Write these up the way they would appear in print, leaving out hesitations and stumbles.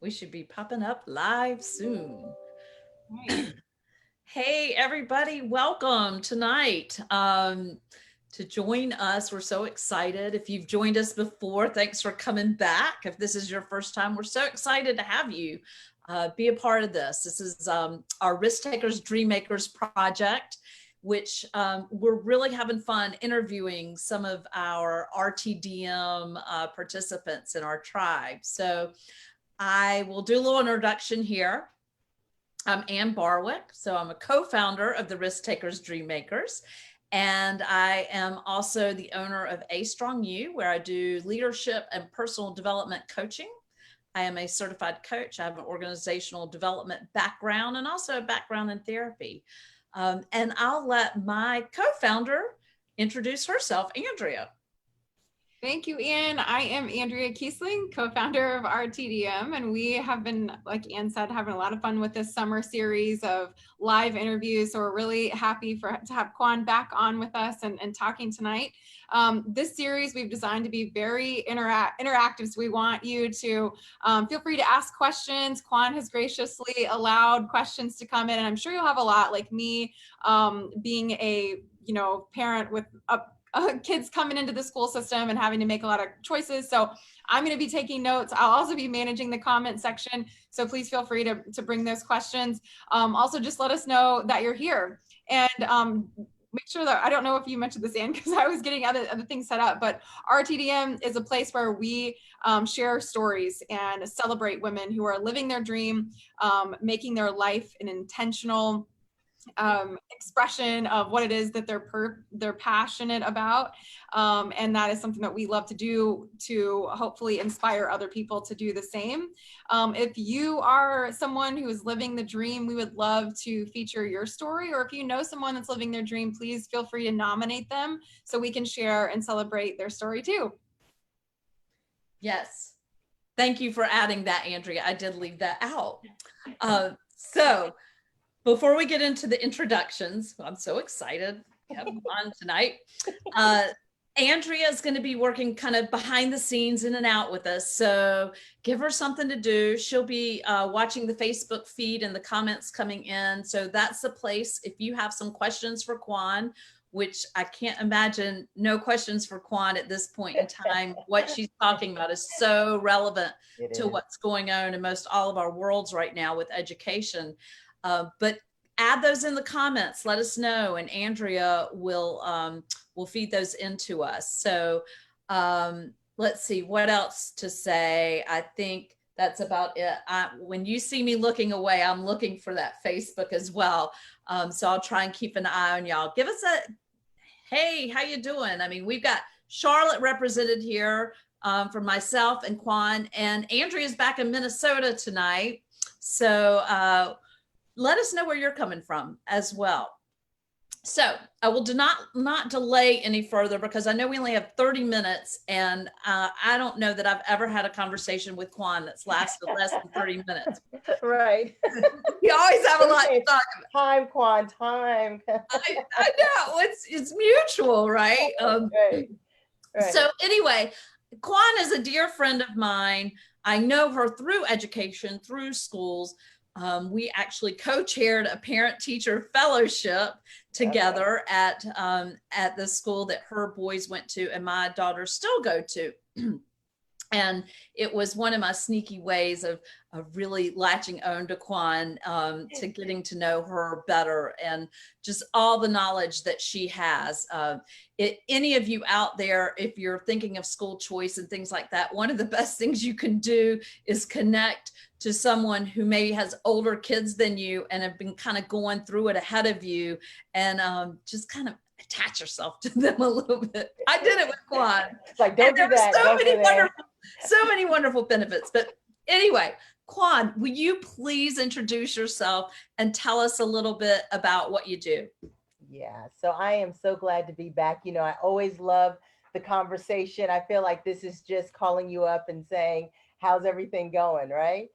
We should be popping up live soon. Right. Hey, everybody, welcome tonight to join us. We're so excited. If you've joined us before, thanks for coming back. If this is your first time, we're so excited to have you be a part of this. This is our Risk Takers, Dream Makers project, which we're really having fun interviewing some of our RTDM participants in our tribe. So I will do a little introduction here. I'm Ann Barwick, so I'm a co-founder of the Risk Takers Dream Makers, and I am also the owner of A Strong You, where I do leadership and personal development coaching. I am a certified coach. I have an organizational development background and also a background in therapy. And I'll let my co-founder introduce herself, Andrea. Thank you, Ann. I am Andrea Kiesling, co-founder of RTDM, and we have been, like Ann said, having a lot of fun with this summer series of live interviews. So we're really happy to have Kwan back on with us and talking tonight. This series we've designed to be very interactive, so we want you to feel free to ask questions. Kwan has graciously allowed questions to come in, and I'm sure you'll have a lot, like me, being a parent with kids coming into the school system and having to make a lot of choices. So I'm going to be taking notes. I'll also be managing the comment section. So please feel free to bring those questions. Also, just let us know that you're here. And make sure that, I don't know if you mentioned this, Ann, because I was getting other things set up, but RTDM is a place where we share stories and celebrate women who are living their dream, making their life an intentional expression of what it is that they're passionate about, and that is something that we love to do to hopefully inspire other people to do the same. If you are someone who is living the dream, we would love to feature your story, or if you know someone that's living their dream, please feel free to nominate them so we can share and celebrate their story too. Yes. Thank you for adding that, Andrea. I did leave that out. So before we get into the introductions, I'm so excited to have on tonight. Andrea is going to be working kind of behind the scenes, in and out with us. So give her something to do. She'll be watching the Facebook feed and the comments coming in. So that's the place. If you have some questions for Kwan, which I can't imagine no questions for Kwan at this point in time. What she's talking about is so relevant to what's going on in most all of our worlds right now with education. But add those in the comments. Let us know, and Andrea will feed those into us. So let's see what else to say. I think that's about it. When you see me looking away, I'm looking for that Facebook as well. So I'll try and keep an eye on y'all. Give us a hey, how you doing? I mean, we've got Charlotte represented here for myself and Kwan, and Andrea's back in Minnesota tonight. So let us know where you're coming from as well. So I will not delay any further, because I know we only have 30 minutes, and I don't know that I've ever had a conversation with Kwan that's lasted less than 30 minutes. Right. We always have a lot to talk about. Time, Kwan, time. I know, it's mutual, right? Right. So anyway, Kwan is a dear friend of mine. I know her through education, through schools. We actually co-chaired a parent-teacher fellowship together at the school that her boys went to and my daughters still go to. And it was one of my sneaky ways of really latching on to Kwan, to getting to know her better, and just all the knowledge that she has. Any of you out there, if you're thinking of school choice and things like that, one of the best things you can do is connect to someone who maybe has older kids than you and have been kind of going through it ahead of you, and just kind of attach yourself to them a little bit. I did it with Kwan. It's like, don't do that. So many wonderful benefits. But anyway, Kwan, will you please introduce yourself and tell us a little bit about what you do? Yeah, so I am so glad to be back. You know, I always love the conversation. I feel like this is just calling you up and saying, how's everything going, right?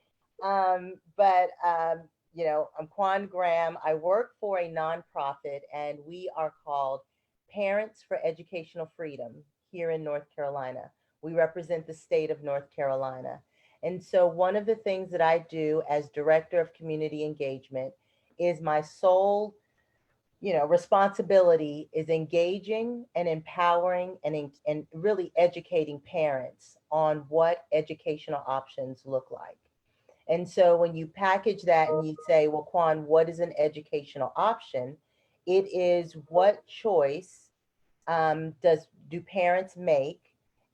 You know, I'm Kwan Graham. I work for a nonprofit, and we are called Parents for Educational Freedom here in North Carolina. We represent the state of North Carolina. And so one of the things that I do as director of community engagement is my sole, responsibility is engaging and empowering and really educating parents on what educational options look like. And so when you package that and you say, well, Kwan, what is an educational option? It is what choice do parents make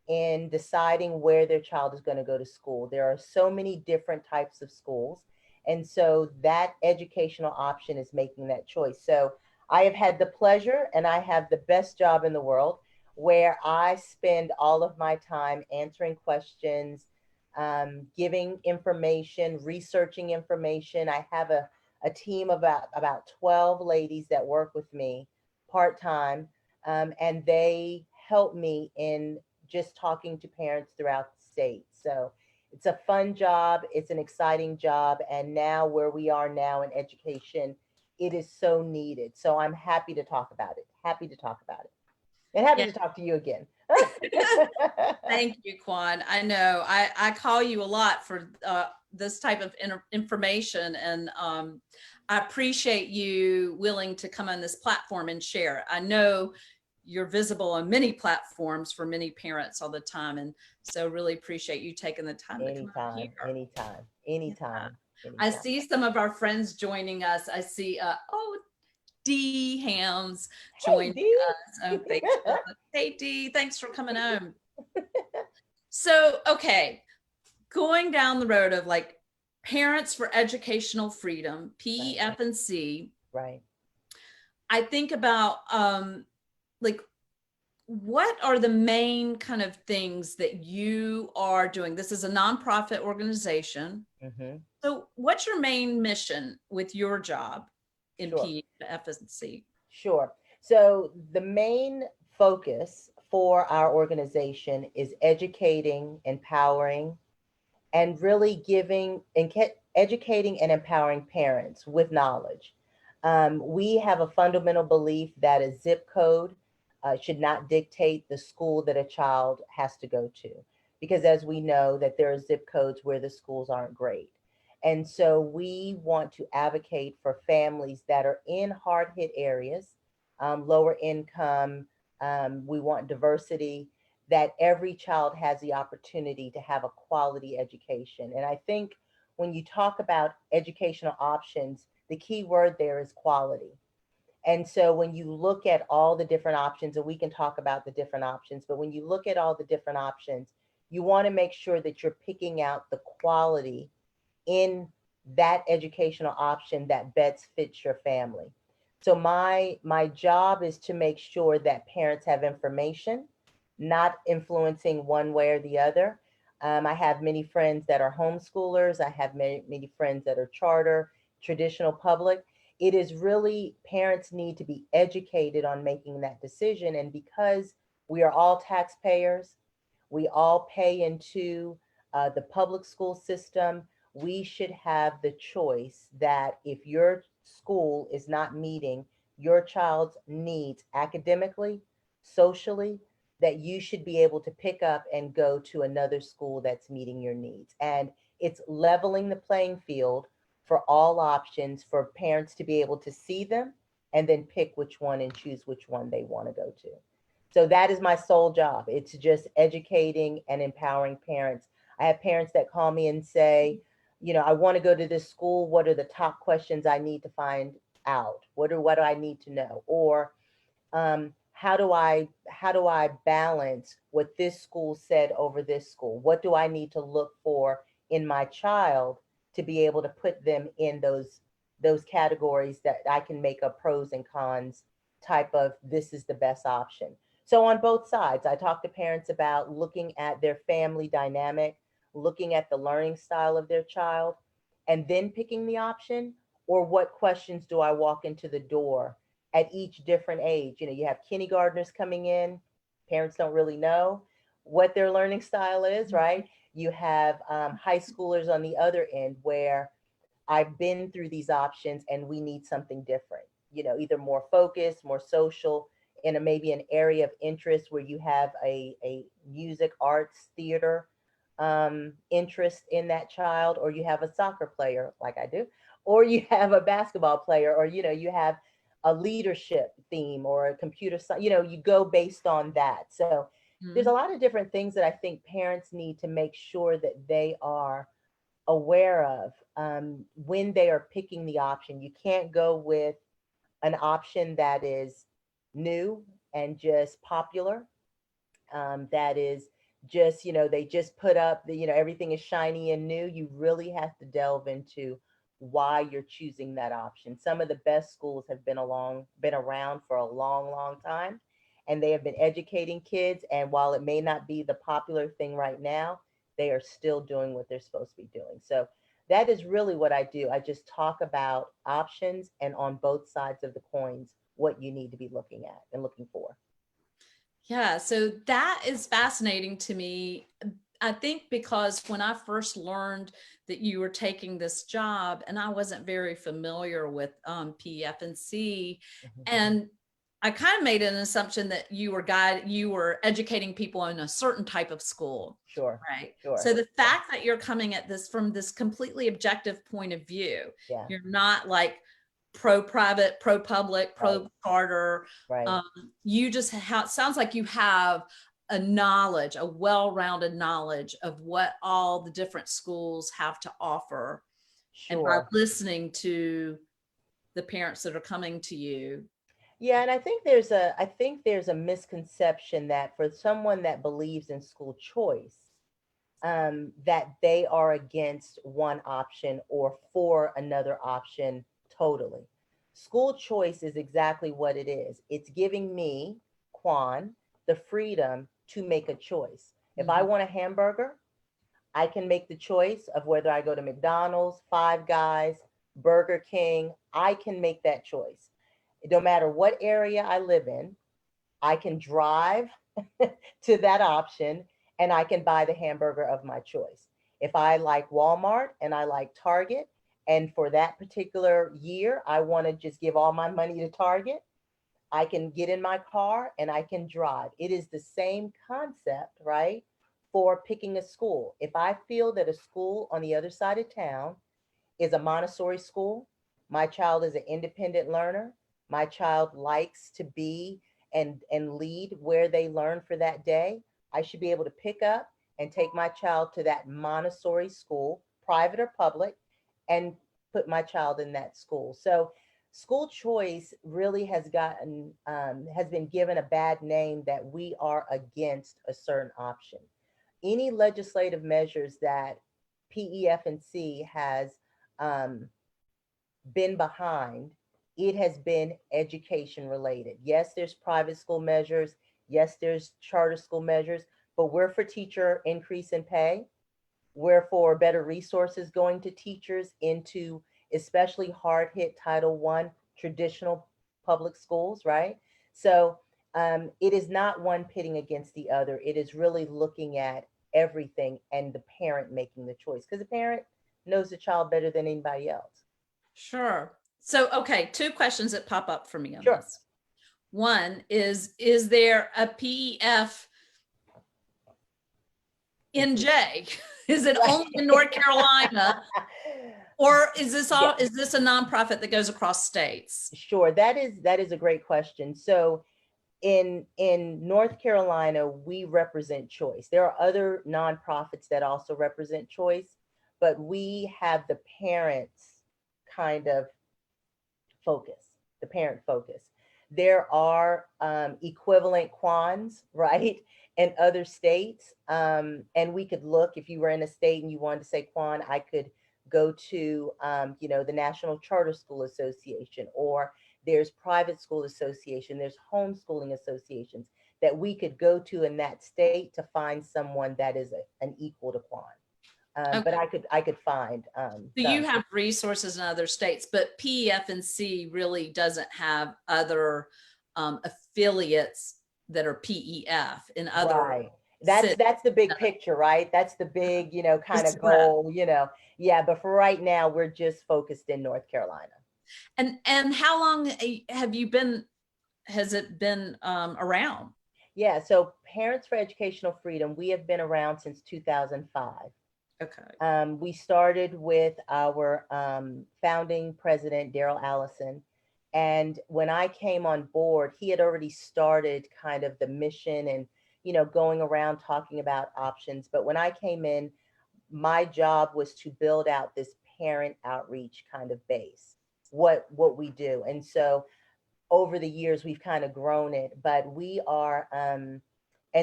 in deciding where their child is going to go to school? There are so many different types of schools. And so that educational option is making that choice. So I have had the pleasure and I have the best job in the world where I spend all of my time answering questions, giving information, researching information. I have a team of about 12 ladies that work with me part-time, and they help me in just talking to parents throughout the state. So it's a fun job, it's an exciting job, and now where we are now in education, it is so needed. So I'm happy to talk about it, and happy Yeah. to talk to you again. Thank you, Kwan. I know I call you a lot for this type of information, and I appreciate you willing to come on this platform and share. I know you're visible on many platforms for many parents all the time, and so really appreciate you taking the time to come on here. Anytime. I see some of our friends joining us. I see, Dee Hams joining us on Facebook. Hey, Dee, thanks for coming on. So, okay, going down the road of like Parents for Educational Freedom, PEFNC. Right. I think about like, what are the main kind of things that you are doing? This is a nonprofit organization. Mm-hmm. So what's your main mission with your job in Sure. PEFNC? Sure. So the main focus for our organization is educating, empowering, and really educating and empowering parents with knowledge. We have a fundamental belief that a zip code should not dictate the school that a child has to go to, because as we know that there are zip codes where the schools aren't great. And so we want to advocate for families that are in hard hit areas, lower income. We want diversity, that every child has the opportunity to have a quality education. And I think when you talk about educational options, the key word there is quality. And so when you look at all the different options, and we can talk about the different options, but when you look at all the different options, you want to make sure that you're picking out the quality in that educational option that best fits your family. So my job is to make sure that parents have information, not influencing one way or the other. I have many friends that are homeschoolers. I have many friends that are charter, traditional public. It is really, parents need to be educated on making that decision. And because we are all taxpayers, we all pay into the public school system, we should have the choice that if your school is not meeting your child's needs academically, socially, that you should be able to pick up and go to another school that's meeting your needs. And it's leveling the playing field for all options for parents to be able to see them and then pick which one and choose which one they want to go to. So that is my sole job. It's just educating and empowering parents. I have parents that call me and say, I want to go to this school. What are the top questions I need to find out? What do I need to know? Or how do I balance what this school said over this school? What do I need to look for in my child to be able to put them in those categories that I can make a pros and cons type of, this is the best option. So on both sides, I talk to parents about looking at their family dynamic, looking at the learning style of their child, and then picking the option. Or what questions do I walk into the door at each different age? You have kindergartners coming in, parents don't really know what their learning style is, right? You have high schoolers on the other end where I've been through these options and we need something different, either more focused, more social, maybe an area of interest where you have a music, arts, theater interest in that child, or you have a soccer player like I do, or you have a basketball player, or you have a leadership theme or a computer science, you go based on that. So there's a lot of different things that I think parents need to make sure that they are aware of when they are picking the option. You can't go with an option that is new and just popular, that is just, they just put up the, everything is shiny and new. You really have to delve into why you're choosing that option. Some of the best schools have been around for a long, long time, and they have been educating kids. And while it may not be the popular thing right now, they are still doing what they're supposed to be doing. So that is really what I do. I just talk about options, and on both sides of the coins, what you need to be looking at and looking for. Yeah, so that is fascinating to me. I think because when I first learned that you were taking this job, and I wasn't very familiar with PEFNC, and I kind of made an assumption that you were educating people in a certain type of school. Sure. Right. Sure. So the fact that you're coming at this from this completely objective point of view, yeah. You're not like pro-private, pro-public, pro-charter. Right. You just sounds like you have a well-rounded knowledge of what all the different schools have to offer. Sure. And by listening to the parents that are coming to you. Yeah, and I think there's a misconception that for someone that believes in school choice, that they are against one option or for another option totally. School choice is exactly what it is. It's giving me, Kwan, the freedom to make a choice. If I want a hamburger, I can make the choice of whether I go to McDonald's, Five Guys, Burger King. I can make that choice. No matter what area I live in, I can drive to that option and I can buy the hamburger of my choice. If I like Walmart and I like Target, and for that particular year, I want to just give all my money to Target, I can get in my car and I can drive. It is the same concept, right? For picking a school. If I feel that a school on the other side of town is a Montessori school, my child is an independent learner, my child likes to be and lead where they learn for that day, I should be able to pick up and take my child to that Montessori school, private or public, and put my child in that school. So school choice really has been given a bad name, that we are against a certain option. Any legislative measures that PEFNC has been behind, it has been education related. Yes, there's private school measures. Yes, there's charter school measures, but we're for teacher increase in pay. We're for better resources going to teachers into especially hard hit Title I traditional public schools, right? So it is not one pitting against the other. It is really looking at everything and the parent making the choice, because the parent knows the child better than anybody else. Sure. So, okay, two questions that pop up for me on Sure. this. One is there a PEF NJ? Is it only in North Carolina? Or is this a nonprofit that goes across states? Sure, that is a great question. So in North Carolina, we represent choice. There are other nonprofits that also represent choice, but we have the parents kind of focus, the parent focus. There are equivalent Kwans, right, in other states. And we could look, if you were in a state and you wanted to say Kwan, I could go to, the National Charter School Association, or there's private school association, there's homeschooling associations that we could go to in that state to find someone that is an equal to Kwan. Okay. But I could find. So you have resources in other states, but PEFNC really doesn't have other affiliates that are PEF in other. Right. That's the big picture, right? That's the big, kind of goal, Yeah, but for right now, we're just focused in North Carolina. And how long has it been around? Yeah, so Parents for Educational Freedom, we have been around since 2005. Okay. We started with our founding president, Daryl Allison. And when I came on board, he had already started kind of the mission and, going around talking about options. But when I came in, my job was to build out this parent outreach kind of base, what we do. And so over the years, we've kind of grown it, but we are, and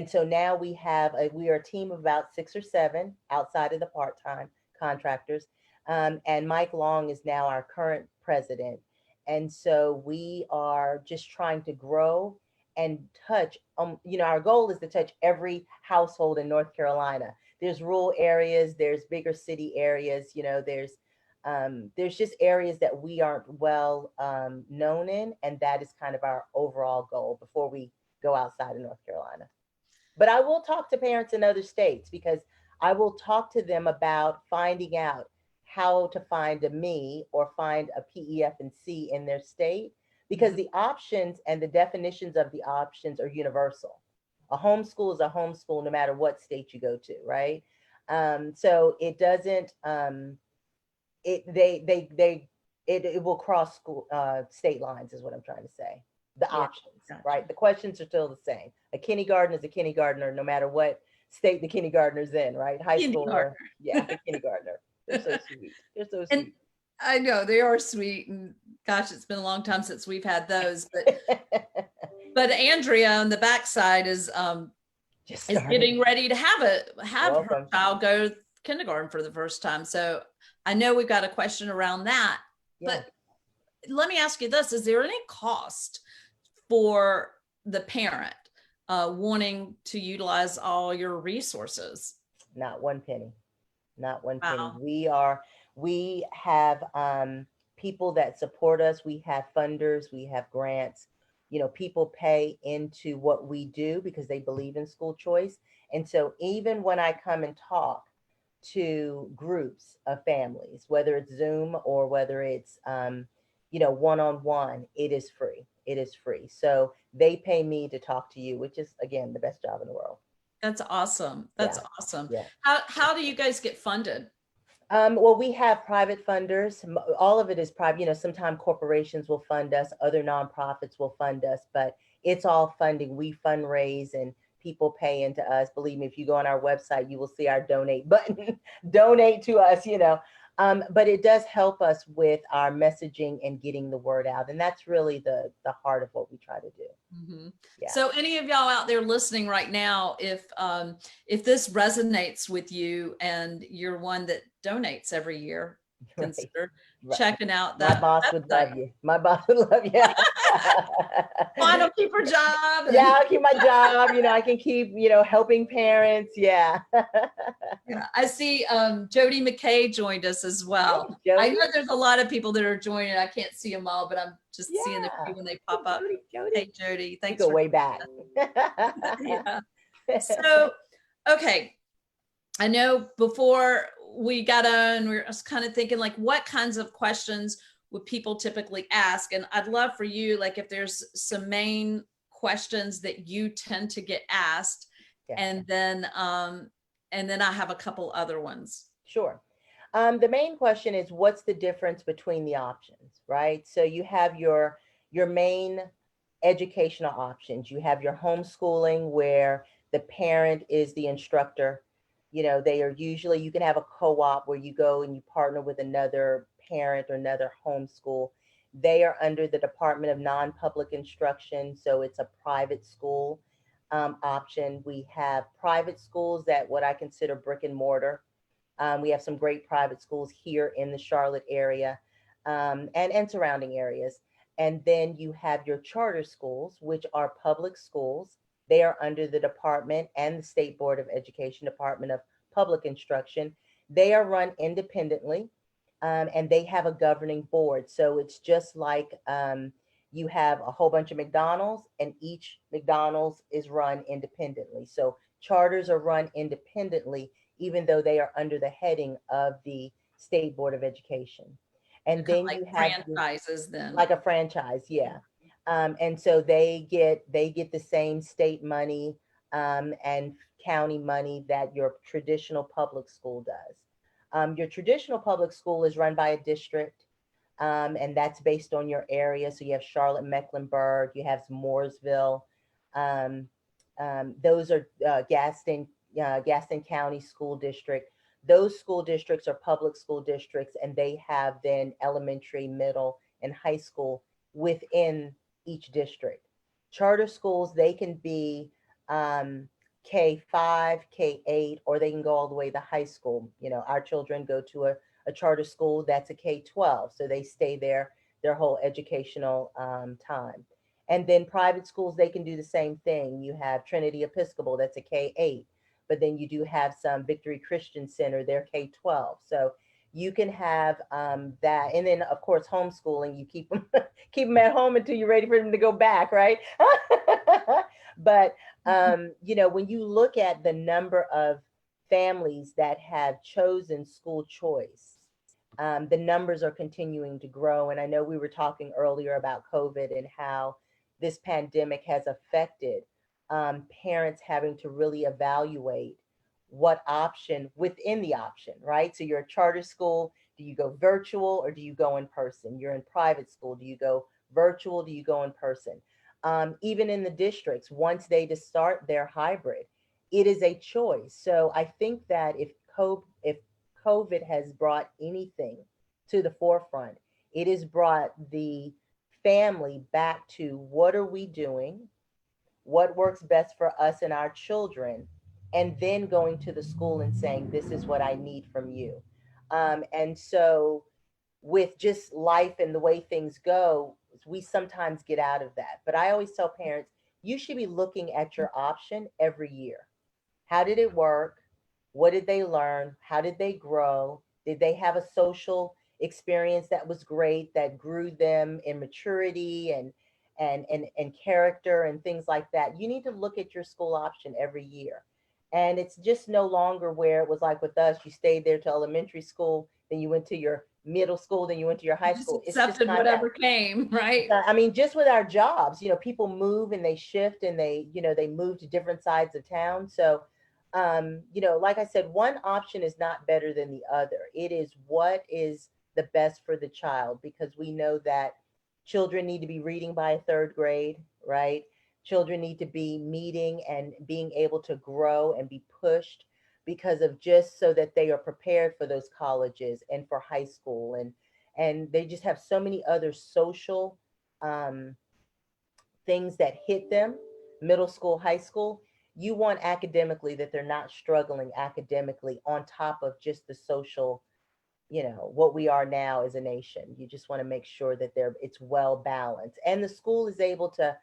so now we are a team of about 6 or 7 outside of the part-time contractors. And Mike Long is now our current president. And so we are just trying to grow and touch, our goal is to touch every household in North Carolina. There's rural areas, there's bigger city areas, there's just areas that we aren't well known in, and that is kind of our overall goal before we go outside of North Carolina. But I will talk to parents in other states because I will talk to them about finding out how to find a me or find a PEFNC in their state, because the options and the definitions of the options are universal. A homeschool is a homeschool no matter what state you go to, right? So it doesn't, it will cross school state lines is what I'm trying to say. The options, gotcha. right? The questions are still the same. A kindergarten is a kindergartner no matter what state the kindergartner's in, right? High school, yeah, the kindergartner. They're so sweet. They're so And sweet. I know they are sweet, and gosh, it's been a long time since we've had those. But Andrea on the backside is getting ready to have her child go to kindergarten for the first time. So I know we've got a question around that. Yeah. But let me ask you this: is there any cost for the parent wanting to utilize all your resources? Not one penny. Not one Wow. penny. We have people that support us. We have funders. We have grants. People pay into what we do because they believe in school choice. And so even when I come and talk to groups of families, whether it's Zoom or whether it's, one-on-one, it is free. It is free. So they pay me to talk to you, which is, again, the best job in the world. That's awesome. That's awesome. Yeah. How do you guys get funded? Well, we have private funders. All of it is private. Sometimes corporations will fund us, other nonprofits will fund us, but it's all funding. We fundraise and people pay into us. Believe me, if you go on our website, you will see our donate button. Donate to us, but it does help us with our messaging and getting the word out. And that's really the heart of what we try to do. Mm-hmm. Yeah. So any of y'all out there listening right now, if this resonates with you and you're one that donates every year, consider checking out that. My boss would love you. My boss would love you. Why don't keep her job? Yeah, I'll keep my job. I can keep, helping parents. Yeah. Yeah. I see Jody McKay joined us as well. Hey, I know there's a lot of people that are joining. I can't see them all, but I'm just seeing a few when they pop up. Jody. Hey, Jody, thanks. Go way back. Yeah. So, okay. I know before we got on, we were just kind of thinking like, what kinds of questions would people typically ask? And I'd love for you, like if there's some main questions that you tend to get asked, and then I have a couple other ones. Sure. The main question is, what's the difference between the options, right? So you have your main educational options. You have your homeschooling where the parent is the instructor. They are usually, you can have a co-op where you go and you partner with another parent or another homeschool. They are under the Department of Non-Public Instruction. So it's a private school option. We have private schools that what I consider brick and mortar. We have some great private schools here in the Charlotte area and surrounding areas. And then you have your charter schools, which are public schools. They are under the department and the State Board of Education, Department of Public Instruction. They are run independently and they have a governing board. So it's just like you have a whole bunch of McDonald's and each McDonald's is run independently. So charters are run independently, even though they are under the heading of the State Board of Education. And then like you have franchises then. like a franchise, yeah. And so they get the same state money and county money that your traditional public school does. Your traditional public school is run by a district, and that's based on your area. So you have Charlotte Mecklenburg, you have Mooresville. Um, those are Gaston County School District. Those school districts are public school districts, and they have then elementary, middle, and high school within each district. Charter schools, they can be K5, K8, or they can go all the way to high school. You know, our children go to a charter school that's a K12, so they stay there their whole educational time. And then private schools, they can do the same thing. You have Trinity Episcopal, that's a K8, but then you do have some Victory Christian Center, they're K12. So you can have that, and then of course homeschooling. You keep them keep them at home until you're ready for them to go back, right? But you know, when you look at the number of families that have chosen school choice, the numbers are continuing to grow. And I know we were talking earlier about COVID and how this pandemic has affected parents having to really evaluate what option within the option, right? So you're a charter school, do you go virtual or do you go in person? You're in private school, do you go virtual, do you go in person? Even in the districts, once they just start their hybrid, it is a choice. So I think that if COVID has brought anything to the forefront, it has brought the family back to what are we doing, what works best for us and our children, and then going to the school and saying, this is what I need from you. And so with just life and the way things go, we sometimes get out of that. But I always tell parents, you should be looking at your option every year. How did it work? What did they learn? How did they grow? Did they have a social experience that was great, that grew them in maturity and character and things like that? You need to look at your school option every year. And it's just no longer where it was like with us, you stayed there to elementary school, then you went to your middle school, then you went to your high Just school. It's just accepted not whatever that. came, right? I mean, just with our jobs, you know, people move and they shift and they, you know, they move to different sides of town. So, you know, like I said, one option is not better than the other. It is what is the best for the child, because we know that children need to be reading by third grade, right? Children need to be meeting and being able to grow and be pushed because of just so that they are prepared for those colleges and for high school, and they just have so many other social um, things that hit them, middle school, high school. You want academically that they're not struggling academically on top of just the social, you know, what we are now as a nation. You just want to make sure that it's well balanced and the school is able to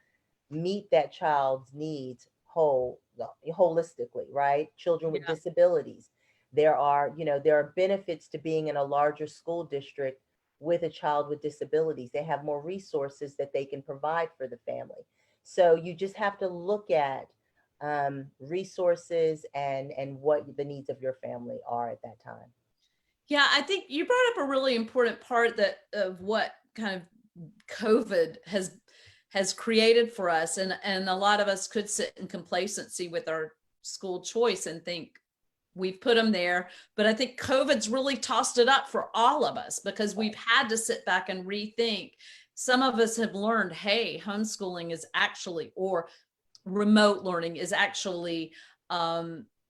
meet that child's needs holistically, right? Children with Yeah. disabilities. There are, you know, there are benefits to being in a larger school district with a child with disabilities. They have more resources that they can provide for the family. So you just have to look at resources and what the needs of your family are at that time. Yeah, I think you brought up a really important part that of what kind of COVID has created for us, and a lot of us could sit in complacency with our school choice and think we've put them there. But I think COVID's really tossed it up for all of us because we've had to sit back and rethink. Some of us have learned, hey, homeschooling is actually, or remote learning is actually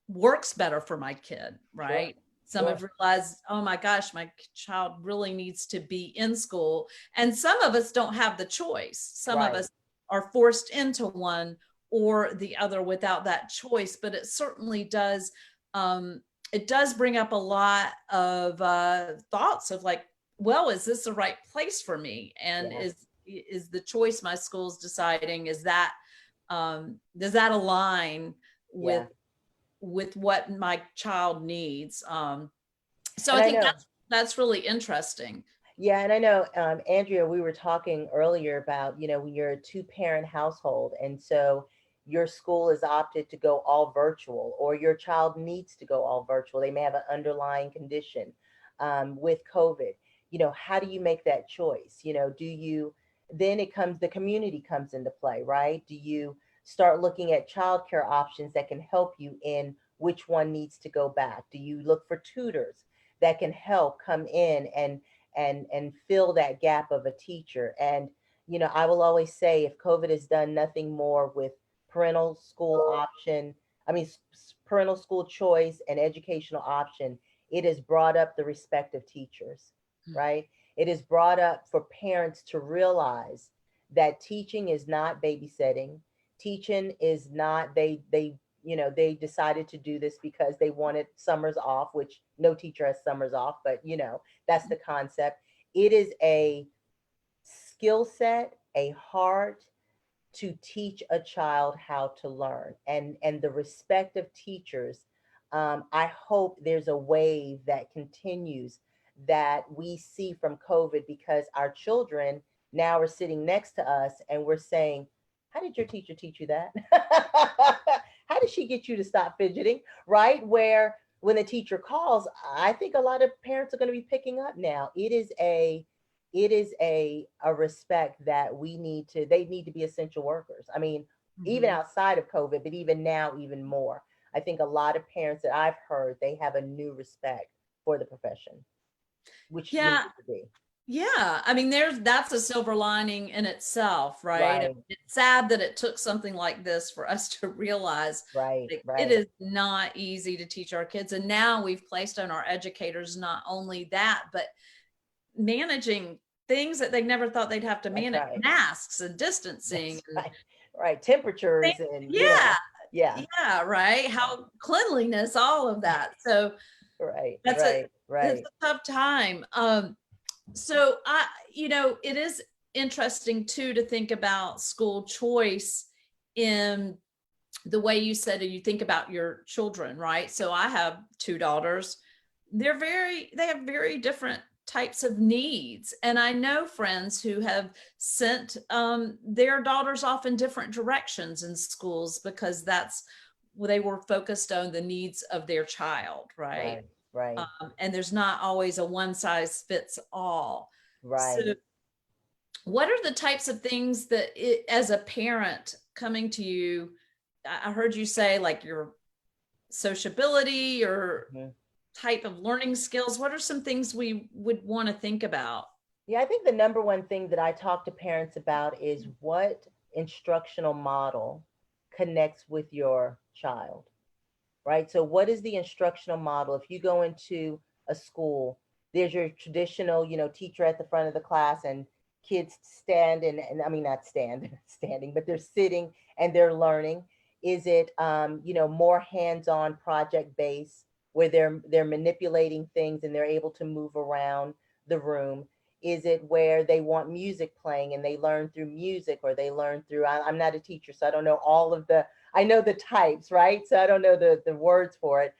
works better for my kid, right? Sure. Some Sure. have realized, oh my gosh, my child really needs to be in school. And some of us don't have the choice. Some of Right. us are forced into one or the other without that choice. But it certainly does, it does bring up a lot of thoughts of like, well, is this the right place for me? And Yeah. is the choice my school's deciding, is that does that align Yeah. with what my child needs? So And I I think know. that's really interesting. Yeah, and I know, Andrea, we were talking earlier about, you know, when you're a two-parent household, and so your school is opted to go all virtual, or your child needs to go all virtual. They may have an underlying condition with COVID. You know, how do you make that choice? You know, do you then the community comes into play, right? Do you start looking at childcare options that can help you in which one needs to go back? Do you look for tutors that can help come in and fill that gap of a teacher? And I will always say, if COVID has done nothing more with parental school option, I mean, parental school choice and educational option, it has brought up the respect of teachers, right? It has brought up for parents to realize that teaching is not babysitting. Teaching is not, they decided to do this because they wanted summers off, which no teacher has summers off, but that's the concept. It is a skill set, a heart to teach a child how to learn, and the respect of teachers. I hope there's a wave that continues that we see from COVID, because our children now are sitting next to us and we're saying, how did your teacher teach you that? How did she get you to stop fidgeting? Right? Where when the teacher calls, I think a lot of parents are going to be picking up now. It is a respect that they need to be essential workers. I mean, even outside of COVID, but even now, even more. I think a lot of parents that I've heard, they have a new respect for the profession, which needs to be. Yeah, I mean, that's a silver lining in itself, right? Right. It's sad that it took something like this for us to realize Right. it is not easy to teach our kids. And now we've placed on our educators not only that, but managing things that they never thought they'd have to manage, right. masks and distancing. Right. Temperatures and yeah, right. How cleanliness, all of that. So right. that's Right. it's a tough time. So it is interesting too to think about school choice in the way you said you think about your children, right? So I have two daughters. They have very different types of needs. And I know friends who have sent their daughters off in different directions in schools because they were focused on the needs of their child, right? Right. And there's not always a one size fits all. Right. So what are the types of things that as a parent coming to you, I heard you say like your sociability or type of learning skills. What are some things we would want to think about? Yeah, I think the number one thing that I talk to parents about is what instructional model connects with your child, right? So what is the instructional model? If you go into a school, there's your traditional, teacher at the front of the class, and kids stand and I mean, not standing, but they're sitting and they're learning. Is it, more hands-on project based where they're manipulating things and they're able to move around the room? Is it where they want music playing and they learn through music, or they learn through, I'm not a teacher, so I don't know I know the types, right? So I don't know the words for it.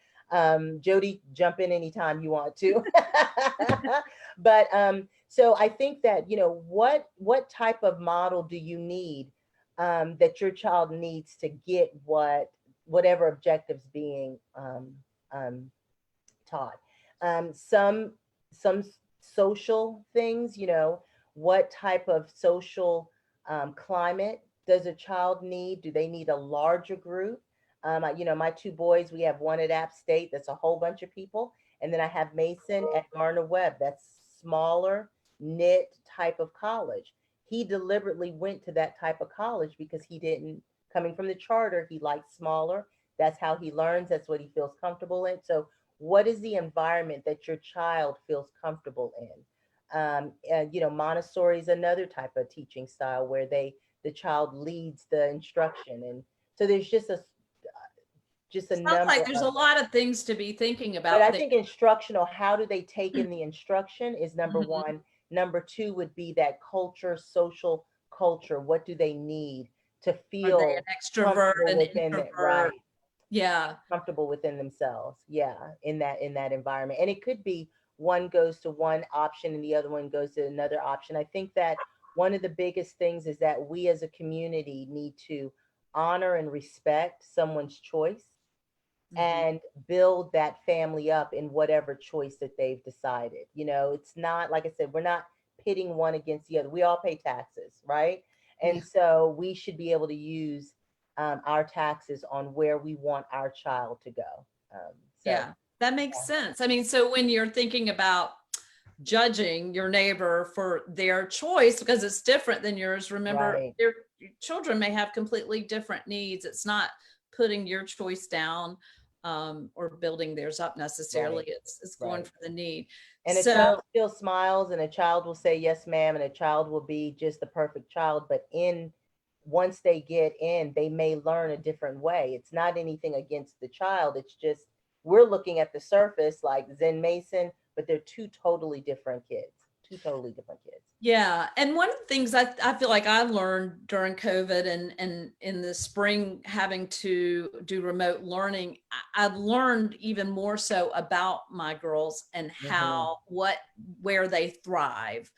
Jody, jump in anytime you want to. But so I think that, what type of model do you need that your child needs to get whatever objectives being taught? Some social things, what type of social climate does a child need? Do they need a larger group? My two boys, we have one at App State, that's a whole bunch of people. And then I have Mason at Gardner-Webb, that's smaller, knit type of college. He deliberately went to that type of college because coming from the charter, he likes smaller. That's how he learns. That's what he feels comfortable in. So what is the environment that your child feels comfortable in? Montessori is another type of teaching style where the child leads the instruction. And so there's just a Sounds number like there's a lot of things to be thinking about. But I think instructional, how do they take in the instruction is number one. Number two would be that culture, social culture. What do they need to feel Are they an extrovert, an introvert? Right. Yeah. Comfortable within themselves. Yeah. In that environment. And it could be one goes to one option and the other one goes to another option. I think that one of the biggest things is that we as a community need to honor and respect someone's choice and build that family up in whatever choice that they've decided. It's not, like I said, we're not pitting one against the other. We all pay taxes, right? And so we should be able to use our taxes on where we want our child to go. Yeah, that makes sense. I mean, so when you're thinking about judging your neighbor for their choice because it's different than yours, remember, Right. their children may have completely different needs. It's not putting your choice down or building theirs up necessarily. Right. It's going for the need. And a So, child still smiles, and a child will say yes ma'am, and a child will be just the perfect child, but once they get in, they may learn a different way. It's not anything against the child, it's just we're looking at the surface like Zen Mason, but they're two totally different kids. yeah. And one of the things I feel like I learned during COVID and in the spring having to do remote learning, I've learned even more so about my girls and how, where they thrive.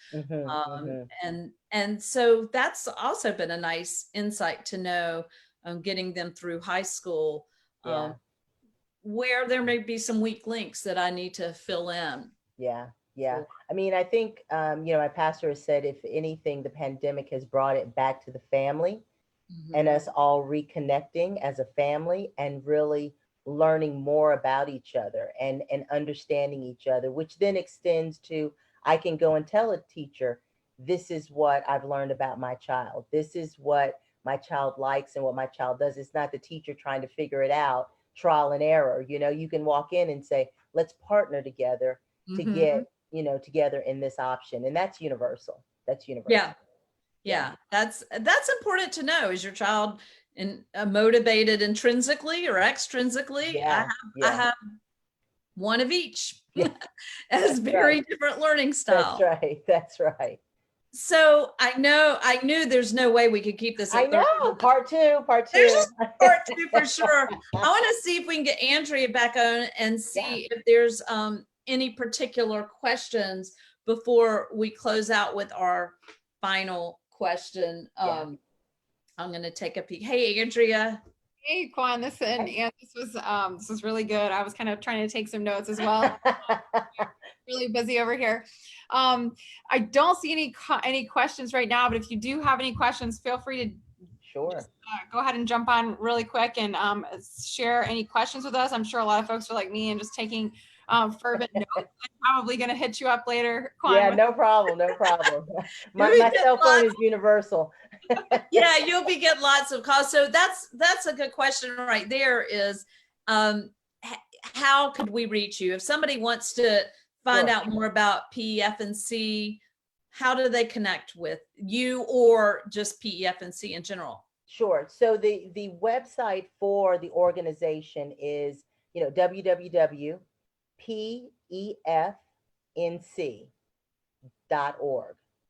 And so that's also been a nice insight to know, getting them through high school, where there may be some weak links that I need to fill in. Yeah. I mean, I think, my pastor has said, if anything, the pandemic has brought it back to the family and us all reconnecting as a family and really learning more about each other and understanding each other, which then extends to, I can go and tell a teacher, this is what I've learned about my child. This is what my child likes and what my child does. It's not the teacher trying to figure it out, trial and error. You can walk in and say, let's partner together to get together in this option, and that's universal. Yeah. That's important to know. Is your child motivated intrinsically or extrinsically? I have one of each. As very different learning style. That's right. So I knew there's no way we could keep this. I know. Part two. There's part two for sure. I want to see if we can get Andrea back on and see if there's any particular questions before we close out with our final question. I'm going to take a peek. Hey, Andrea. Hey, Kwan, this was really good. I was kind of trying to take some notes as well. Really busy over here. I don't see any questions right now, but if you do have any questions, feel free to go ahead and jump on really quick and share any questions with us. I'm sure a lot of folks are like me and just taking fervent notes. I'm probably going to hit you up later, Kwan. Yeah, no problem. My cell phone is universal. Yeah, you'll be getting lots of calls. So that's a good question right there is, how could we reach you? If somebody wants to find out more about PEFNC, how do they connect with you or just PEFNC in general? Sure. So the website for the organization is, www.pefnc.org.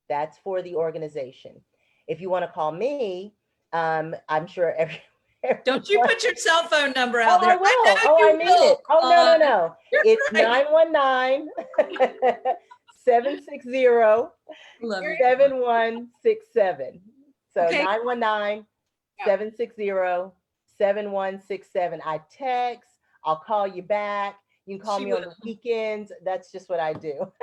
That's for the organization. If you want to call me, I'm sure don't you put your cell phone number out there. I will. I mean it. Oh, no. It's 919-760-7167. So 919-760-7167. I text, I'll call you back. You can call me on the weekends. That's just what I do.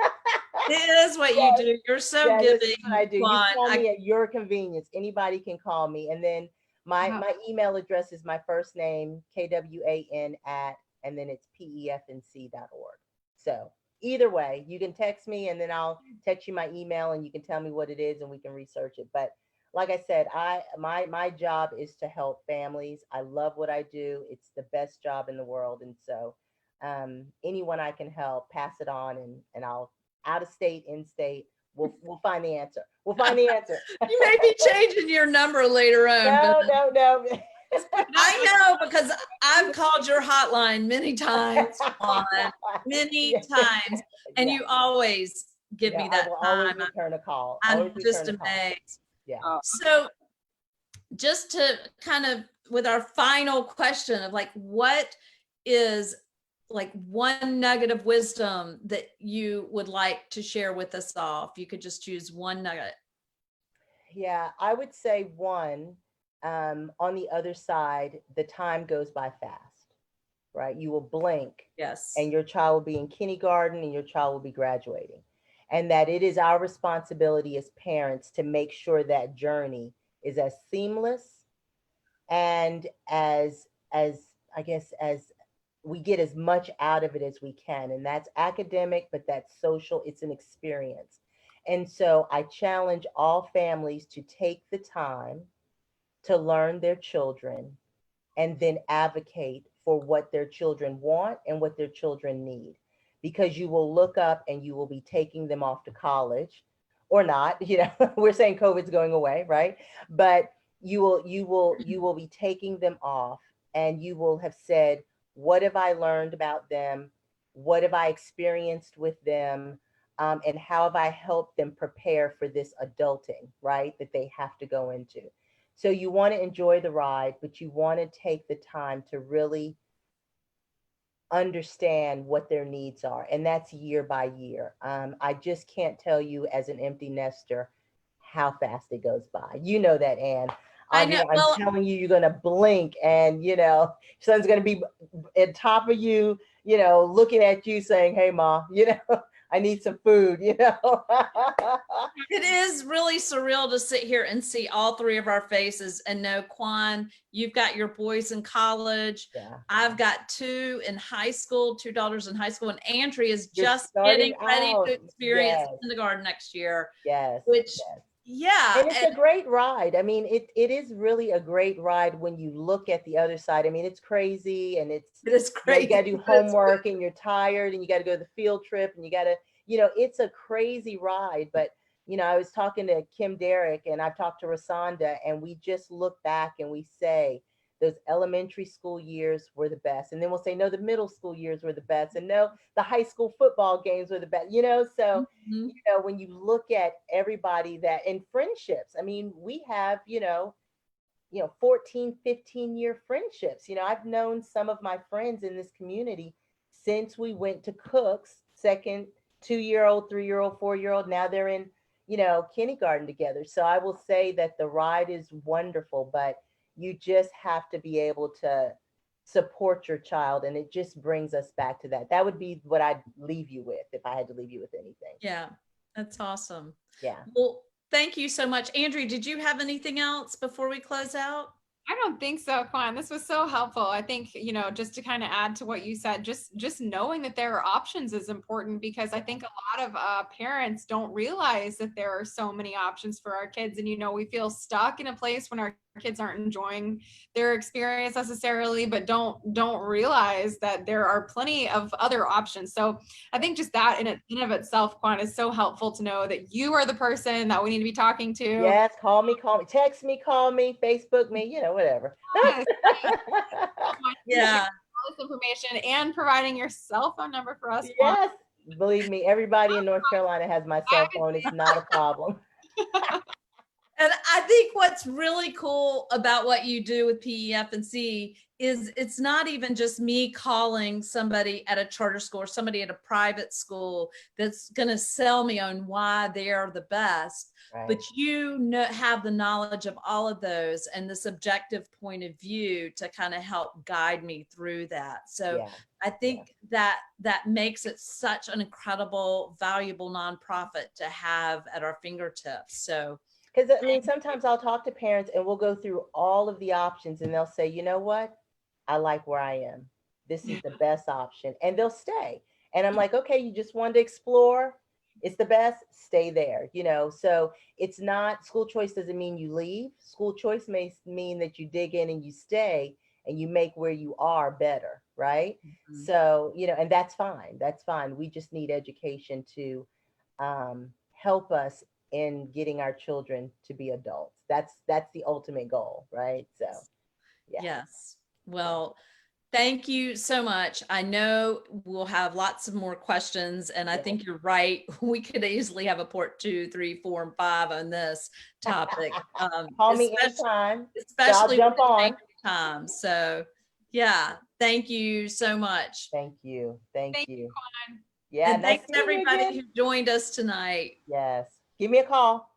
It is what you do. You're so giving. I do. You call me at your convenience. Anybody can call me. And then my email address is my first name, KWAN and then it's PEFNC.org. So either way, you can text me and then I'll text you my email and you can tell me what it is and we can research it. But like I said, my job is to help families. I love what I do. It's the best job in the world. And so anyone I can help, pass it on and I'll out of state, in state, we'll find the answer. You may be changing your number later on. No. I know because I've called your hotline many times, and you always give me that always time. Return a call. I'm just amazed. Yeah. So just to kind of with our final question of like, what is like one nugget of wisdom that you would like to share with us all? If you could just choose one nugget. Yeah, I would say one, on the other side, the time goes by fast, right? You will blink. Yes. And your child will be in kindergarten and your child will be graduating. and that it is our responsibility as parents to make sure that journey is as seamless and as I guess as we get as much out of it as we can. And that's academic, but that's social. It's an experience. And so I challenge all families to take the time to learn their children and then advocate for what their children want and what their children need. Because you will look up and you will be taking them off to college or not, you know, we're saying COVID's going away, right? But you will be taking them off and you will have said, what have I learned about them? What have I experienced with them? And how have I helped them prepare for this adulting, right? That they have to go into. So you want to enjoy the ride, but you want to take the time to really understand what their needs are. And that's year by year. I just can't tell you as an empty nester how fast it goes by. You know that, Anne. I know. I'm telling you, you're going to blink and, you know, son's going to be at top of you, you know, looking at you saying, hey, Ma, you know, I need some food, you know. It is really surreal to sit here and see all three of our faces and know, Kwan, you've got your boys in college. Yeah. I've got two in high school, two daughters in high school, and Andrea is You're just starting getting ready out. to experience Yes. kindergarten next year. Yes. Which, yes. yeah. And it's a great ride. I mean, it is really a great ride when you look at the other side. I mean, it's crazy and it is crazy. You got to do homework and you're tired and you got to go to the field trip and you got to, you know, it's a crazy ride. But, you know, I was talking to Kim Derrick and I've talked to Rasanda and we just look back and we say those elementary school years were the best. And then we'll say, no, the middle school years were the best. And no, the high school football games were the best, you know? So, you know, when you look at everybody that in friendships, I mean, we have, you know, 14, 15-year friendships. You know, I've known some of my friends in this community since we went to Cook's, second, 2-year-old, 3-year-old, 4-year-old. Now they're in, you know, kindergarten together. So I will say that the ride is wonderful, but you just have to be able to support your child. And it just brings us back to that. That would be what I'd leave you with if I had to leave you with anything. Yeah, that's awesome. Yeah. Well, thank you so much. Andrea, did you have anything else before we close out? I don't think so, Kwan. This was so helpful. I think, you know, just to kind of add to what you said, just knowing that there are options is important, because I think a lot of parents don't realize that there are so many options for our kids. And, you know, we feel stuck in a place when our kids aren't enjoying their experience necessarily, but don't realize that there are plenty of other options. So I think just that in of itself, Kwan, is so helpful to know that you are the person that we need to be talking to. Yes, call me, text me, call me, Facebook me, you know, whatever. Yes. Yeah. All this information and providing your cell phone number for us. Yes, believe me, everybody in North Carolina has my cell phone. It's not a problem. And I think what's really cool about what you do with PEFNC is it's not even just me calling somebody at a charter school or somebody at a private school that's going to sell me on why they're the best, right. But you have the knowledge of all of those and the subjective point of view to kind of help guide me through that. So yeah. I think that makes it such an incredible, valuable nonprofit to have at our fingertips. So. Because I mean, sometimes I'll talk to parents and we'll go through all of the options and they'll say, you know what? I like where I am. This is the best option. And they'll stay. And I'm like, okay, you just wanted to explore. It's the best. Stay there. You know, so it's not, school choice doesn't mean you leave. School choice may mean that you dig in and you stay and you make where you are better. Right. Mm-hmm. So, you know, and that's fine. That's fine. We just need education to help us in getting our children to be adults. That's the ultimate goal, right? So, yeah. Yes. Well, thank you so much. I know we'll have lots of more questions, and I think you're right. We could easily have a part 2, 3, 4, and 5 on this topic. Call me anytime. Especially so I'll jump on time. So, yeah. Thank you so much. Thank you. Thank you. Kwan. Yeah. And thanks to everybody who joined us tonight. Yes. Give me a call.